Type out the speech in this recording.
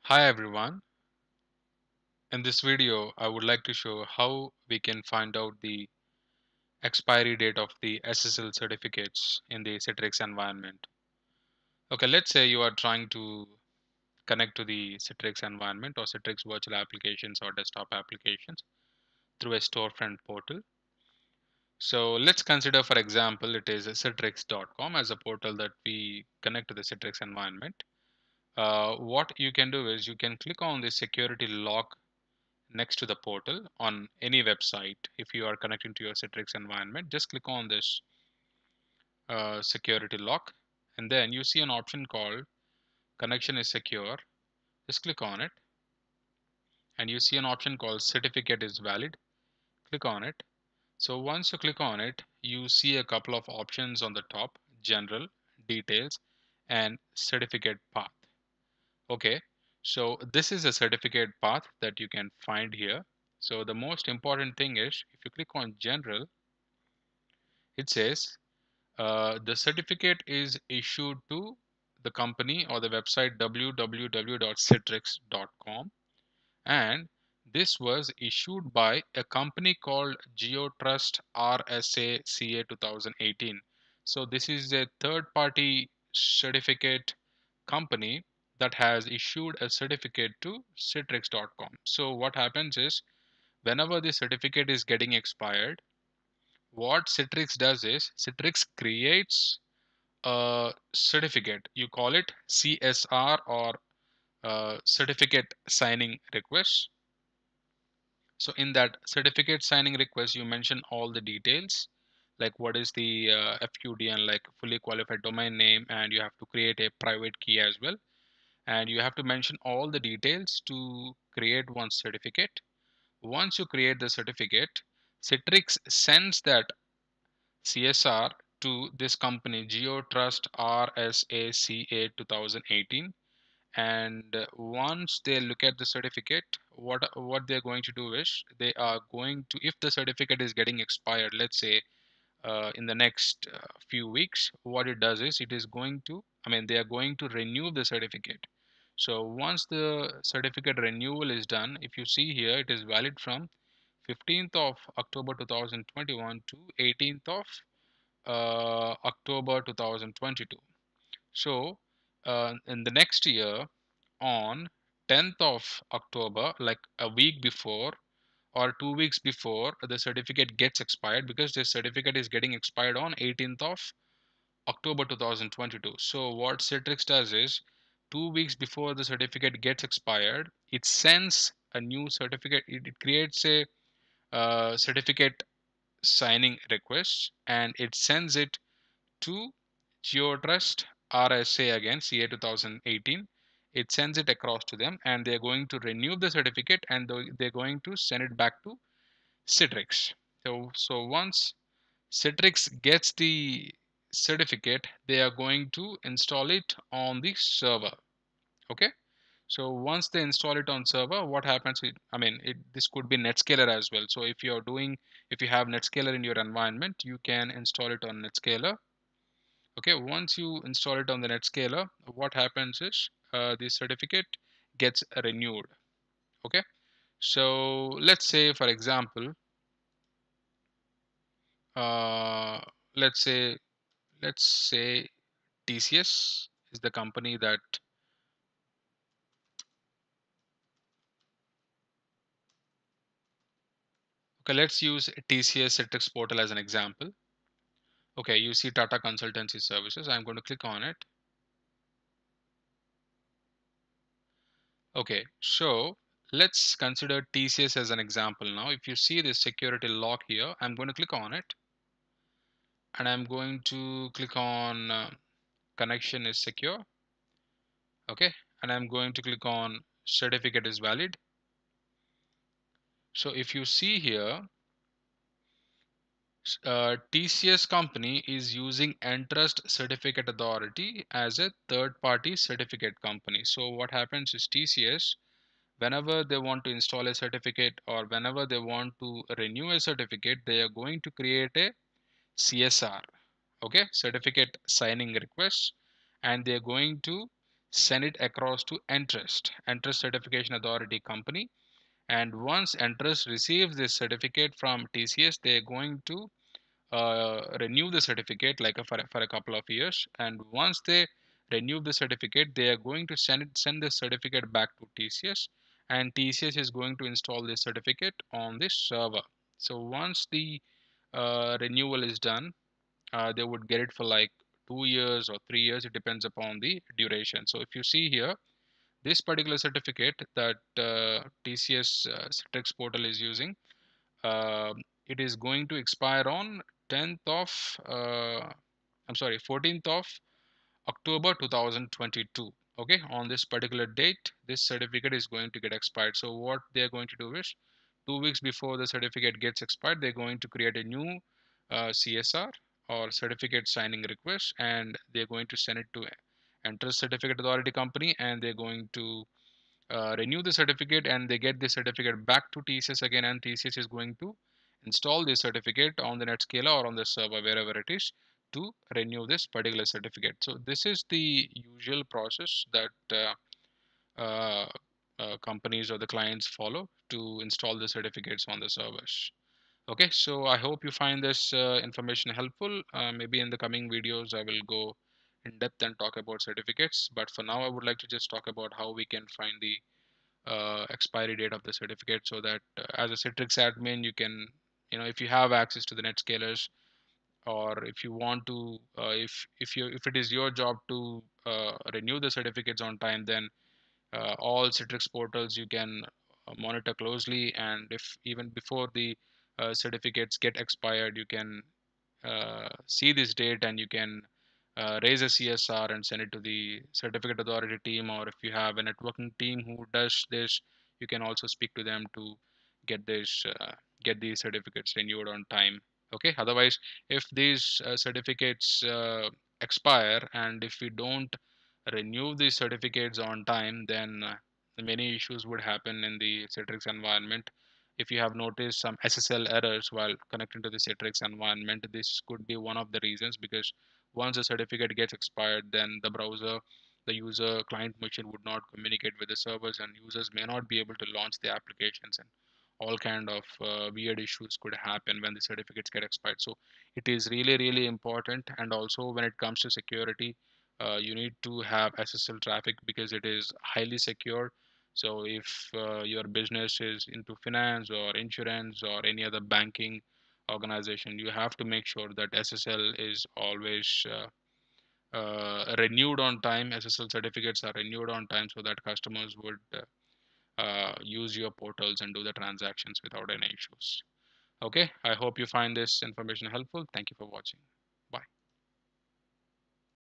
Hi everyone. In this video, I would like to show how we can find out the expiry date of the SSL certificates in the Citrix environment. Okay, let's say you are trying to connect to the Citrix environment or Citrix virtual applications or desktop applications through a storefront portal. So let's consider, for example, it is citrix.com as a portal that we connect to the Citrix environment. What you can do is you can click on the security lock next to the portal on any website. If you are connecting to your Citrix environment, just click on this security lock, and then you see an option called connection is secure. Just click on it, and you see an option called certificate is valid. Click on it. So once you click on it, you see a couple of options on the top: general, details, and certificate path. Okay, so this is a certificate path that you can find here. So the most important thing is if you click on general, it says the certificate is issued to the company or the website www.citrix.com, and this was issued by a company called GeoTrust RSA CA 2018. So this is a third party certificate company that has issued a certificate to citrix.com. So what happens is whenever the certificate is getting expired, what Citrix does is Citrix creates a certificate. You call it CSR or certificate signing request. So in that certificate signing request, you mention all the details, like what is the FQDN, like fully qualified domain name, and you have to create a private key as well. And you have to mention all the details to create one certificate. Once you create the certificate, Citrix sends that CSR to this company GeoTrust RSACA 2018, and once they look at the certificate, what they're going to do is they are going to, if the certificate is getting expired, let's say in the next few weeks, what it does is it is going to, they are going to renew the certificate. So once the certificate renewal is done, if you see here, it is valid from 15th of October 2021 to 18th of October 2022. So in the next year, on 10th of October, like a week before or 2 weeks before the certificate gets expired, because the certificate is getting expired on 18th of October 2022. So what Citrix does is 2 weeks before the certificate gets expired, it sends a new certificate. It creates a certificate signing request, and it sends it to GeoTrust RSA again, CA 2018. It sends it across to them, and they're going to renew the certificate, and they're going to send it back to Citrix. So once Citrix gets the certificate, they are going to install it on the server. Okay. So once they install it on server, what happens? This could be Netscaler as well. So if you have Netscaler in your environment, you can install it on Netscaler. Okay, once you install it on the Netscaler, what happens is the certificate gets renewed. Okay, so let's say, for example, uh, let's say let's say TCS is the company that. Okay, let's use TCS Citrix portal as an example. Okay, you see Tata Consultancy Services. I'm going to click on it. Okay, so let's consider TCS as an example now. If you see this security lock here, I'm going to click on it, and I'm going to click on connection is secure. Okay, and I'm going to click on certificate is valid. So if you see here, TCS company is using Entrust Certificate Authority as a third party certificate company. So what happens is TCS, whenever they want to install a certificate or whenever they want to renew a certificate, they are going to create a CSR, okay, certificate signing request, and they're going to send it across to Entrust Certification Authority Company. And once Entrust receives this certificate from TCS, they're going to renew the certificate like for a couple of years. And once they renew the certificate, they are going to send the certificate back to TCS, and TCS is going to install this certificate on this server. So once the renewal is done, they would get it for like 2 years or 3 years. It depends upon the duration. So if you see here, this particular certificate that TCS Citrix portal is using, uh, it is going to expire on 10th of I'm sorry, 14th of October 2022. Okay, on this particular date, this certificate is going to get expired. So what they're going to do is, 2 weeks before the certificate gets expired, they're going to create a new CSR or certificate signing request, and they're going to send it to Entrust Certificate Authority Company, and they're going to renew the certificate, and they get the certificate back to TCS again, and TCS is going to install the certificate on the Netscaler or on the server wherever it is to renew this particular certificate. So this is the usual process that companies or the clients follow to install the certificates on the servers. Okay, so I hope you find this information helpful. Maybe in the coming videos I will go in depth and talk about certificates, but for now I would like to just talk about how we can find the expiry date of the certificate, so that as a Citrix admin, you can, if you have access to the Netscalers, or if you want to, if it is your job to renew the certificates on time, then all Citrix portals you can monitor closely, and if even before the certificates get expired, you can see this date, and you can raise a CSR and send it to the certificate authority team, or if you have a networking team who does this, you can also speak to them to get this get these certificates renewed on time. Okay, otherwise, if these certificates expire, and if we don't renew these certificates on time, then many issues would happen in the Citrix environment. If you have noticed some SSL errors while connecting to the Citrix environment, this could be one of the reasons, because once the certificate gets expired, then the user client machine would not communicate with the servers, and users may not be able to launch the applications, and all kind of weird issues could happen when the certificates get expired. So it is really, really important. And also when it comes to security, you need to have SSL traffic, because it is highly secure. So if your business is into finance or insurance or any other banking organization, you have to make sure that SSL is always renewed on time. SSL certificates are renewed on time, so that customers would use your portals and do the transactions without any issues. Okay, I hope you find this information helpful. Thank you for watching.